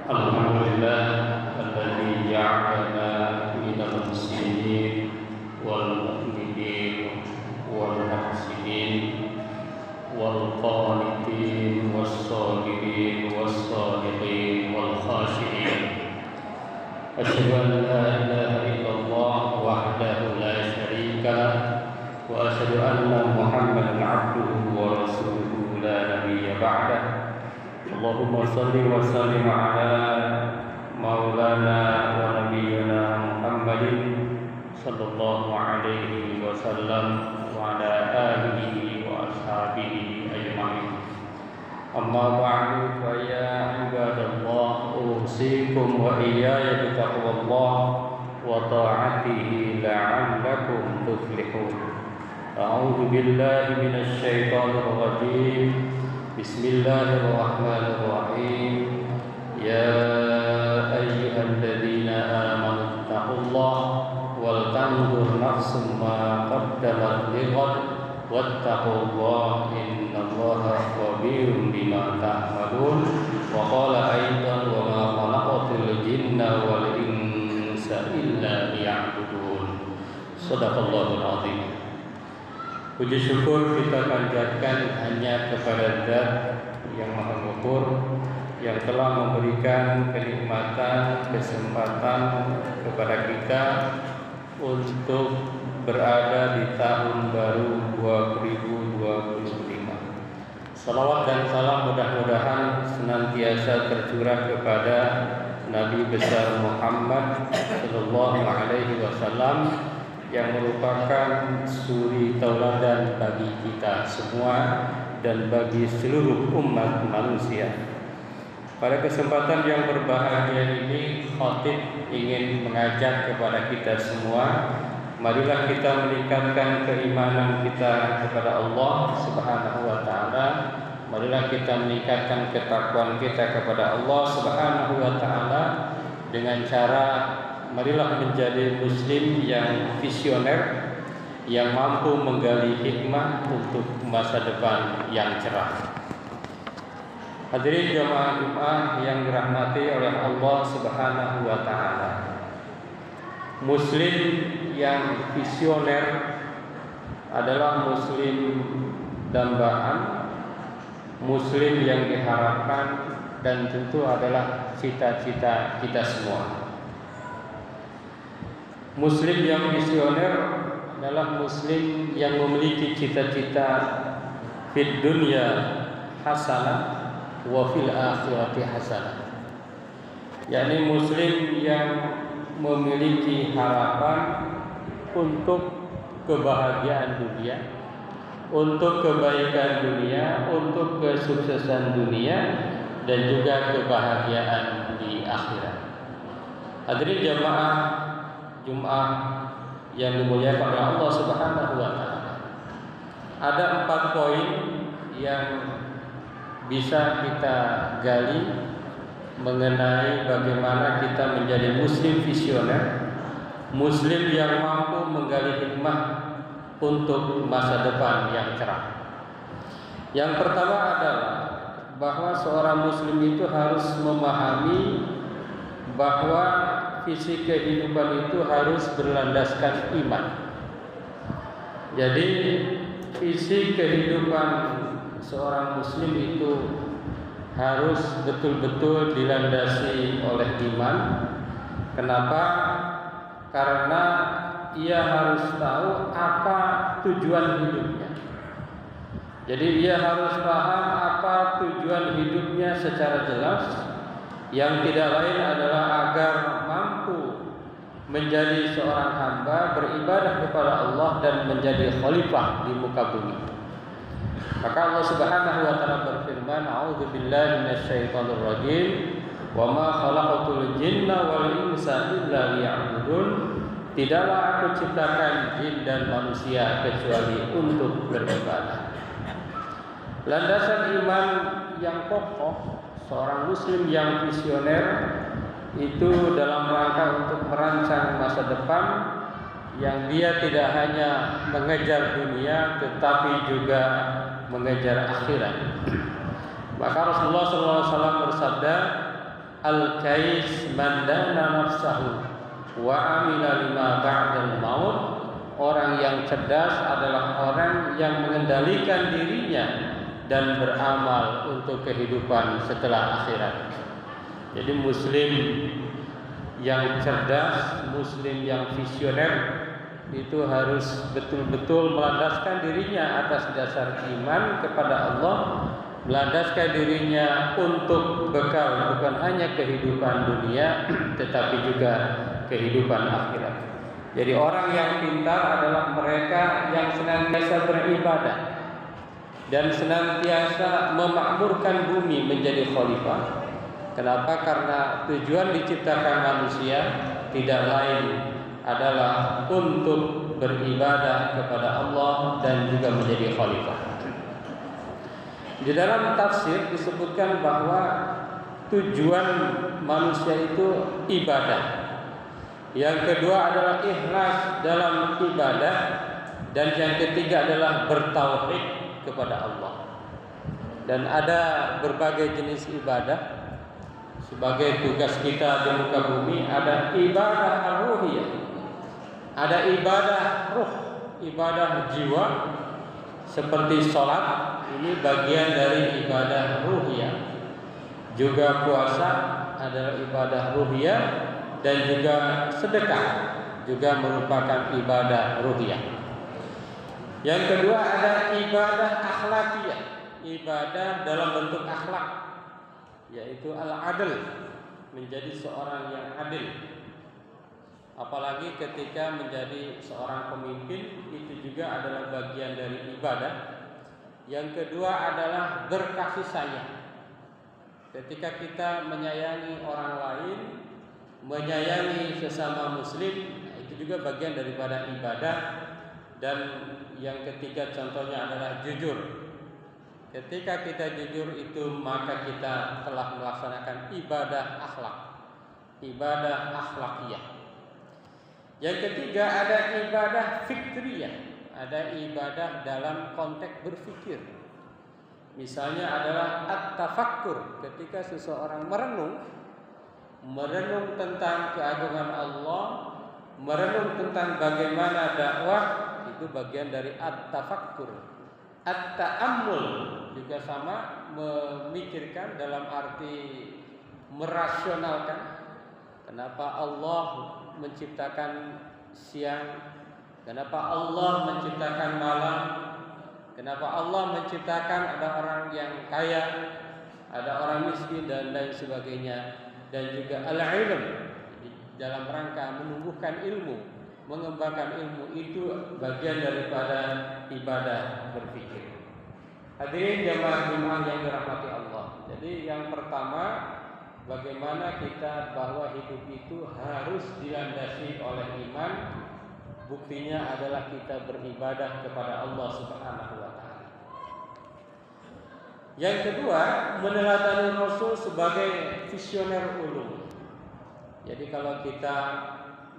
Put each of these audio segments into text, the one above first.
الحمد لله الذي جعلنا من المسلمين والمؤمنين والمحسنين والقانتين والصابرين والصادقين والخاشعين. أشهد أن لا إله إلا الله وحده لا شريك له وأشهد أن محمدا عبده ورسوله لا نبي بعده. اللهم صل وسلم على مولانا ونبينا محمد صلى الله عليه وسلم وعلى آله وأصحابه أجمعين. أما بعد فيا عباد الله أوصيكم وإياي بتقوى الله وطاعته لعلكم تفلحون. أعوذ بالله من الشيطان الرجيم. بسم الله الرحمن الرحيم. يا أيها الذين آمنوا اتقوا الله ولتنظر نفس ما قدمت لغد واتقوا الله إن الله خبير بما تعملون. وقال أيضا وما خلقت الجن والإنس إلا ليعبدون. صدق الله العظيم. Puji syukur kita panjatkan hanya kepada Zat yang Maha Ghafur, yang telah memberikan kenikmatan, kesempatan kepada kita untuk berada di tahun baru 2025. Salawat dan salam mudah-mudahan senantiasa tercurah kepada Nabi besar Muhammad sallallahu alaihi wasallam yang merupakan suri tauladan bagi kita semua dan bagi seluruh umat manusia. Pada kesempatan yang berbahagia ini, khatib ingin mengajak kepada kita semua, marilah kita meningkatkan keimanan kita kepada Allah Subhanahu wa taala. Marilah kita meningkatkan ketakwaan kita kepada Allah Subhanahu wa taala dengan cara marilah menjadi muslim yang visioner, yang mampu menggali hikmah untuk masa depan yang cerah. Hadirin jamaah Jumat yang dirahmati oleh Allah Subhanahu wa taala. Muslim yang visioner adalah muslim dambaan, muslim yang diharapkan dan tentu adalah cita-cita kita semua. Muslim yang visioner adalah muslim yang memiliki cita-cita fid dunya hasanah wa fil akhirati hasanah. yakni muslim yang memiliki harapan untuk kebahagiaan dunia, untuk kebaikan dunia, untuk kesuksesan dunia, dan juga kebahagiaan di akhirat. Hadirin jamaah Jumat yang dimuliakan oleh Allah Subhanahu wa taala. Ada 4 poin yang bisa kita gali mengenai bagaimana kita menjadi muslim visioner, muslim yang mampu menggali hikmah untuk masa depan yang cerah. Yang pertama adalah bahwa seorang muslim itu harus memahami bahwa visi kehidupan itu harus berlandaskan iman. Jadi visi kehidupan seorang muslim itu harus betul-betul dilandasi oleh iman. Kenapa? Karena ia harus tahu apa tujuan hidupnya. Jadi ia harus paham apa tujuan hidupnya secara jelas, yang tidak lain adalah agar mampu menjadi seorang hamba beribadah kepada Allah dan menjadi khalifah di muka bumi. Maka Allah Subhanahu wa taala berfirman, "A'udzu billahi minasyaitonir rajim, wa ma khalaqatul jinna wal insa illa liya'budun." Tidaklah aku ciptakan jin dan manusia kecuali untuk beribadah. Landasan iman yang kokoh seorang muslim yang visioner itu dalam rangka untuk merancang masa depan yang dia tidak hanya mengejar dunia tetapi juga mengejar akhirat. Maka Rasulullah SAW bersabda, Al-kais man dana nafsahu wa amila lima ba'dal maut. Orang yang cerdas adalah orang yang mengendalikan dirinya dan beramal untuk kehidupan setelah akhirat. Jadi muslim yang cerdas, muslim yang visioner itu harus betul-betul melandaskan dirinya atas dasar iman kepada Allah, melandaskan dirinya untuk bekal bukan hanya kehidupan dunia tetapi juga kehidupan akhirat. Jadi orang yang pintar adalah mereka yang senantiasa beribadah dan senantiasa memakmurkan bumi menjadi khalifah. Kenapa? Karena tujuan diciptakan manusia tidak lain adalah untuk beribadah kepada Allah dan juga menjadi khalifah. Di dalam tafsir disebutkan bahwa tujuan manusia itu ibadah. Yang kedua adalah ikhlas dalam ibadah, dan yang ketiga adalah bertauhid kepada Allah. Dan ada berbagai jenis ibadah. Sebagai tugas kita di muka bumi ada ibadah ar-ruhiyah, ada ibadah ruh, ibadah jiwa seperti sholat, ini bagian dari ibadah ruhiyah. Juga puasa adalah ibadah ruhiyah, dan juga sedekah juga merupakan ibadah ruhiyah. Yang kedua ada ibadah akhlakiyah, ibadah dalam bentuk akhlak, yaitu al-adl, menjadi seorang yang adil. Apalagi ketika menjadi seorang pemimpin, itu juga adalah bagian dari ibadah. Yang kedua adalah berkasih sayang. Ketika kita menyayangi orang lain, menyayangi sesama muslim, itu juga bagian daripada ibadah. Dan yang ketiga contohnya adalah jujur. Ketika kita jujur itu maka kita telah melaksanakan ibadah akhlak, ibadah akhlakiyah. Yang ketiga ada ibadah fikriyah, ada ibadah dalam konteks berpikir. Misalnya adalah at-tafakkur, ketika seseorang merenung tentang keagungan Allah, merenung tentang bagaimana dakwah, itu bagian dari at-tafakkur. At-ta'ammul juga sama, memikirkan dalam arti merasionalkan. Kenapa Allah menciptakan siang? Kenapa Allah menciptakan malam? Kenapa Allah menciptakan ada orang yang kaya, ada orang miskin dan lain sebagainya. Dan juga al-ilm, dalam rangka menumbuhkan ilmu, mengembangkan ilmu, itu bagian daripada ibadah berpikir. Hadirin jamaah yang dirahmati Allah. Jadi yang pertama, bagaimana kita bahwa hidup itu harus dilandasi oleh iman. Buktinya adalah kita beribadah kepada Allah Subhanahu wa taala. Yang kedua, meneladani Rasul sebagai visioner ulum. Jadi kalau kita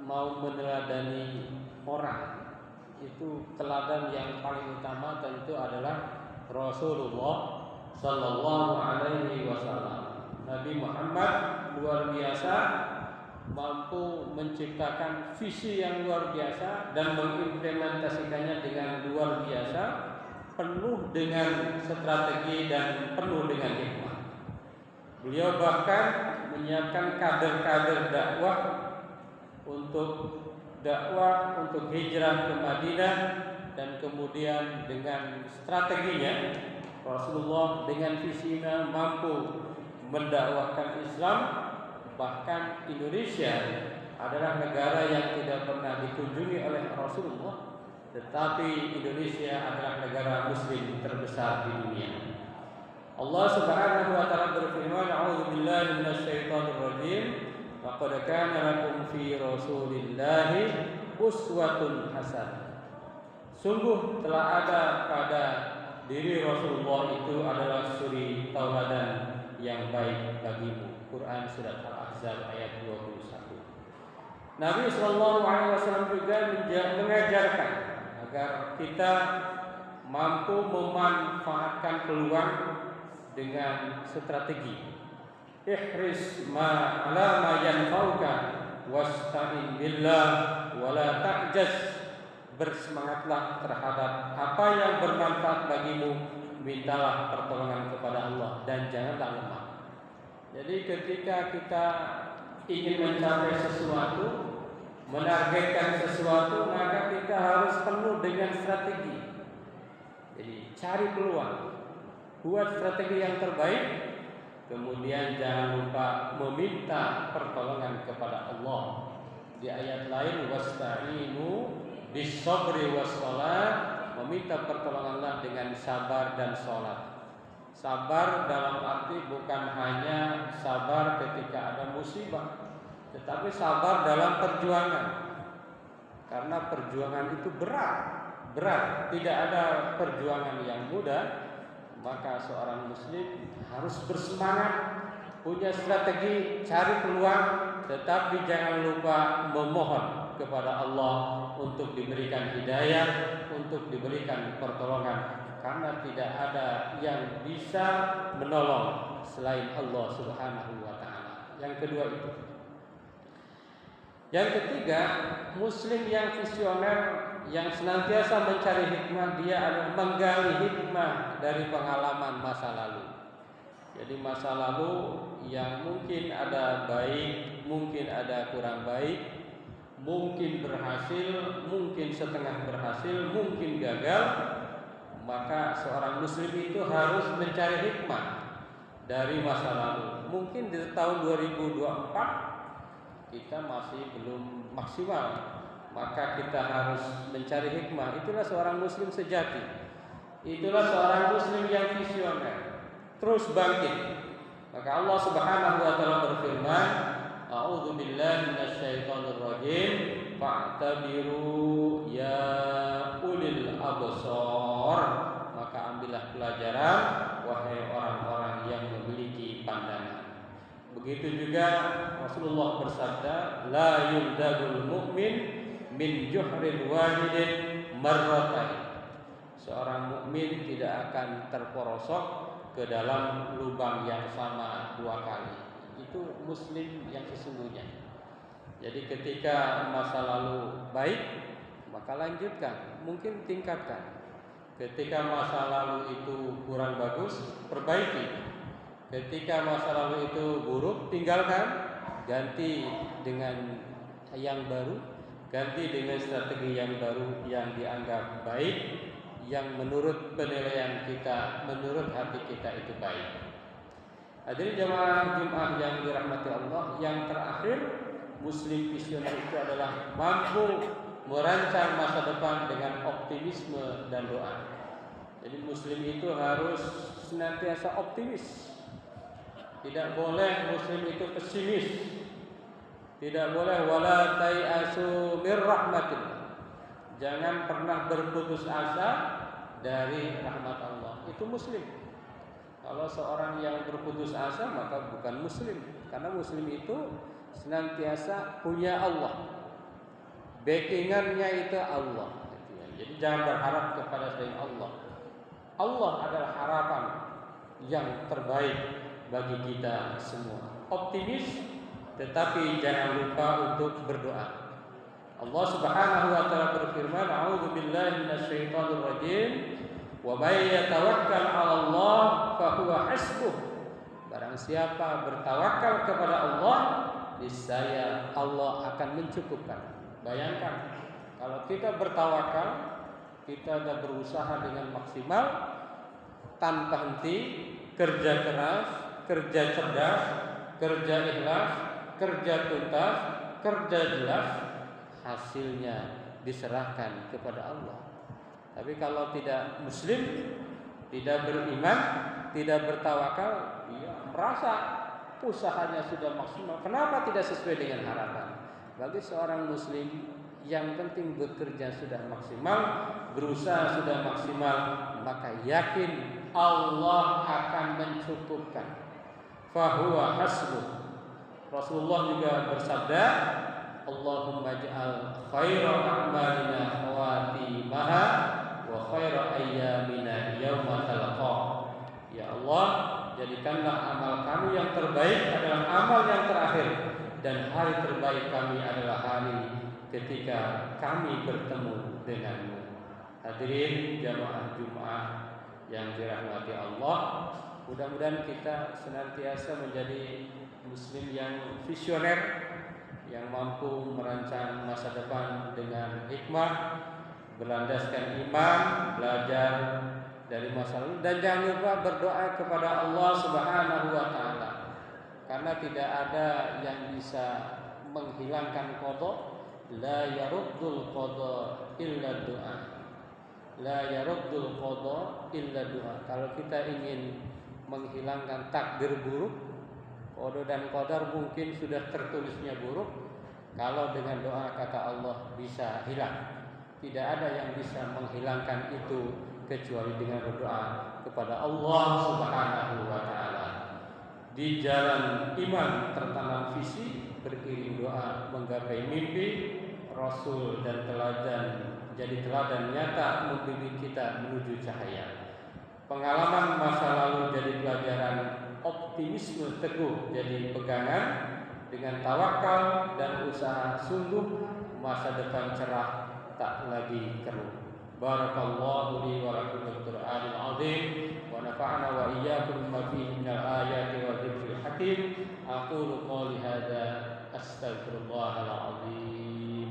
mau meneladani orang, itu teladan yang paling utama tentu adalah Rasulullah Sallallahu Alaihi Wasallam. Nabi Muhammad luar biasa, mampu menciptakan visi yang luar biasa dan mengimplementasikannya dengan luar biasa, penuh dengan strategi dan penuh dengan hikmah. Beliau bahkan menyiapkan kader-kader dakwah untuk hijrah ke Madinah, dan kemudian dengan strateginya Rasulullah dengan visinya mampu mendakwahkan Islam. Bahkan Indonesia adalah negara yang tidak pernah dikunjungi oleh Rasulullah, tetapi Indonesia adalah negara muslim terbesar di dunia. Allah Subhanahu wa taala berfirman, "A'udzubillahi minasyaitonir rajim. Laqad kana lakum fi Rasulillahi uswatun hasanah." Sungguh telah ada pada diri Rasulullah itu adalah suri tauladan yang baik bagimu. Quran surat Al-Ahzab ayat 21. Nabi sallallahu alaihi wasallam juga mengajarkan agar kita mampu memanfaatkan peluang dengan strategi. ihris ala ma yanfauka wasta'in billah wala ta'jaz. Bersemangatlah terhadap apa yang bermanfaat bagimu, mintalah pertolongan kepada Allah dan janganlah lemah. Jadi ketika kita ingin mencapai sesuatu, menargetkan sesuatu, maka kita harus penuh dengan strategi. Jadi cari peluang, buat strategi yang terbaik, kemudian jangan lupa meminta pertolongan kepada Allah. Di ayat lain, wasta'inu bis-sabri was-shalah, meminta pertolonganlah dengan sabar dan sholat. Sabar dalam arti bukan hanya sabar ketika ada musibah, tetapi sabar dalam perjuangan. Karena perjuangan itu berat, tidak ada perjuangan yang mudah. Maka seorang muslim harus bersemangat, punya strategi, cari peluang, tetapi jangan lupa memohon kepada Allah untuk diberikan hidayah, untuk diberikan pertolongan, karena tidak ada yang bisa menolong selain Allah Subhanahu wa taala. Yang kedua itu. Yang ketiga, muslim yang visioner, yang senantiasa mencari hikmah, dia adalah menggali hikmah dari pengalaman masa lalu. Jadi masa lalu yang mungkin ada baik, mungkin ada kurang baik, mungkin berhasil, mungkin setengah berhasil, mungkin gagal, maka seorang muslim itu harus mencari hikmah dari masa lalu. Mungkin di tahun 2024 kita masih belum maksimal, maka kita harus mencari hikmah. Itulah seorang muslim sejati. Itulah seorang muslim yang visioner, terus bangkit. Maka Allah Subhanahu wa taala berfirman, a'udzu billahi minasyaitonir rajim, fa'tabiru ya ulil absar. Maka ambillah pelajaran wahai orang-orang yang memiliki pandangan. Begitu juga Rasulullah bersabda, la yuldagul mu'min min juhrin wahidin marratain. Seorang mukmin tidak akan terperosok ke dalam lubang yang sama dua kali. Itu muslim yang sesungguhnya. Jadi ketika masa lalu baik, maka lanjutkan, mungkin tingkatkan. Ketika masa lalu itu kurang bagus, perbaiki. Ketika masa lalu itu buruk, tinggalkan, ganti dengan yang baru, ganti dengan strategi yang baru yang dianggap baik, yang menurut penilaian kita, menurut hati kita itu baik. Hadirin jamaah Jumat yang dirahmati Allah, yang terakhir, muslim visioner itu adalah mampu merancang masa depan dengan optimisme dan doa. Jadi muslim itu harus senantiasa optimis. Tidak boleh muslim itu pesimis. Tidak boleh wala tai'asu mir rahmatillah. Jangan pernah berputus asa dari rahmat Allah. Itu muslim. Kalau seorang yang berputus asa maka bukan muslim. Karena muslim itu senantiasa punya Allah. Backingannya itu Allah. Jadi jangan berharap kepada selain Allah. Allah adalah harapan yang terbaik bagi kita semua. Optimis, tetapi jangan lupa untuk berdoa. Allah Subhanahu wa taala berfirman, a'udzu billahi minasyaitonir rajim, wa may yatawakkal 'ala Allah fa huwa hasbuh. Barang siapa bertawakal kepada Allah, niscaya Allah akan mencukupkan. Bayangkan, kalau kita bertawakal, kita sudah berusaha dengan maksimal tanpa henti, kerja keras, kerja cerdas, kerja ikhlas, kerja tuntas, kerja jelas, hasilnya diserahkan kepada Allah. Tapi kalau tidak muslim, tidak beriman, tidak bertawakal, dia merasa usahanya sudah maksimal. Kenapa tidak sesuai dengan harapan? Bagi seorang muslim, yang penting bekerja sudah maksimal, berusaha sudah maksimal, maka yakin Allah akan mencukupkan. Fahuwa hasbuh. Rasulullah juga bersabda, Allahumma ja'al khaira a'malina khawatimaha wa khaira ayyamina yauma talaqah. Ya Allah, jadikanlah amal kami yang terbaik adalah amal yang terakhir, dan hari terbaik kami adalah hari ketika kami bertemu denganmu. Hadirin jamaah Jumat yang dirahmati Allah, mudah-mudahan kita senantiasa menjadi muslim yang visioner, yang mampu merancang masa depan dengan hikmah, berlandaskan iman, belajar dari masa lalu, dan jangan lupa berdoa kepada Allah Subhanahu wa taala. Karena tidak ada yang bisa menghilangkan qada, la yaruddul qada illa doa. La yaruddul qada illa doa. Kalau kita ingin menghilangkan takdir buruk, qada dan qadar mungkin sudah tertulisnya buruk, kalau dengan doa kata Allah bisa hilang. Tidak ada yang bisa menghilangkan itu kecuali dengan berdoa kepada Allah Subhanahu wa taala. Di jalan iman tertanam visi, beriring doa menggapai mimpi, Rasul dan teladan jadi teladan nyata membimbing kita menuju cahaya. Pengalaman masa lalu jadi pelajaran, optimisme teguh jadi pegangan, dengan tawakal dan usaha sungguh masa depan cerah tak lagi keruh. Barakallahu li wa lakum bil Qur'anil azim wa nafa'ana wa iyyakum bima fihi minal ayati wa dzikril hakim. Aqulu qouli hadza astaghfirullahal azim.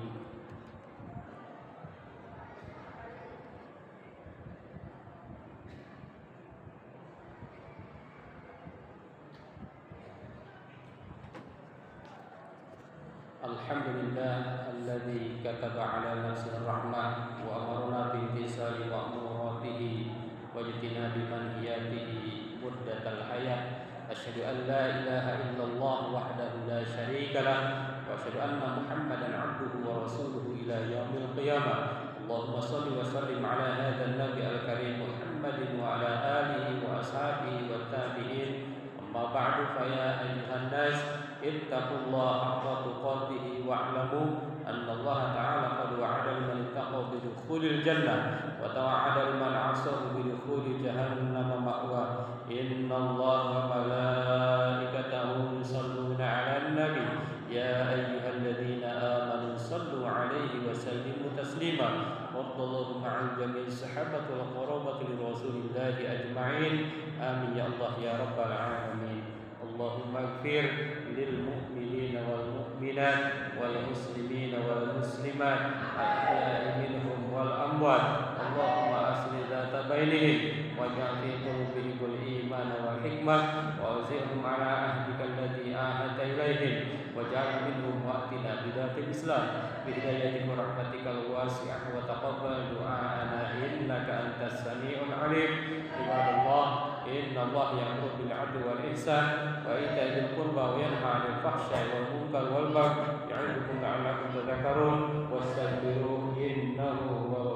Alhamdulillah alladzi kataba ala nafsihi rahmah wa amarna bi imtisali ma'muratihi wa ijtinabi manhiyatihi muddatal hayat. Asyhadu an la ilaha illallah wahdahu la syarika lah wa asyhadu anna Muhammadan 'abduhu wa rasuluhu ila yaumil qiyamah. Allahumma shalli wa sallim ala hadzal nabi al-karim Muhammadin wa ala alihi wa ashabihi wa tabi'in. Amma ba'du, fa ya ayyuhan nas ittaqullaha haqqa tuqatih wa'lamu anna Allah ta'ala qad wa'ada liman ittaqa bi dukhulil jannah wa tawa'ada liman 'asahu bi dukhuli jahannam ma'wa. Inna Allah wa malaikatahu yusalluna 'alan nabi ya ayyuhalladzina amanu sallu 'alaihi wa sallimu taslima. Radallahu ma'al jami'i sahabati wal qarabati li rasulillahi ajma'in. Amin ya Allah ya rabbal alamin. Allahumma ighfir lil mu'minina wal mu'minat wal muslimina wal muslimat ahya'i minhum wal amwat. Allahumma aslih dzata bainihim waj'al fi qulubihim iman wal hikmah wa awzi'hum ala ahdika alladhi ahadta ilaihim waj'al minhum wa'tina bidatil islam bi hidayatika wa rahmatikal wasi'ah wa taqabbal du'ana innaka antas sami'ul alim. Ibadallah, inna Allah ya'muru bil 'adli wal ihsan wa ita'i dzil qurba wa yanha 'anil fahsya'i wal munkar wal baghi ya'idukum la'allakum tadhakkarun wastaghfiruhu innahu huwal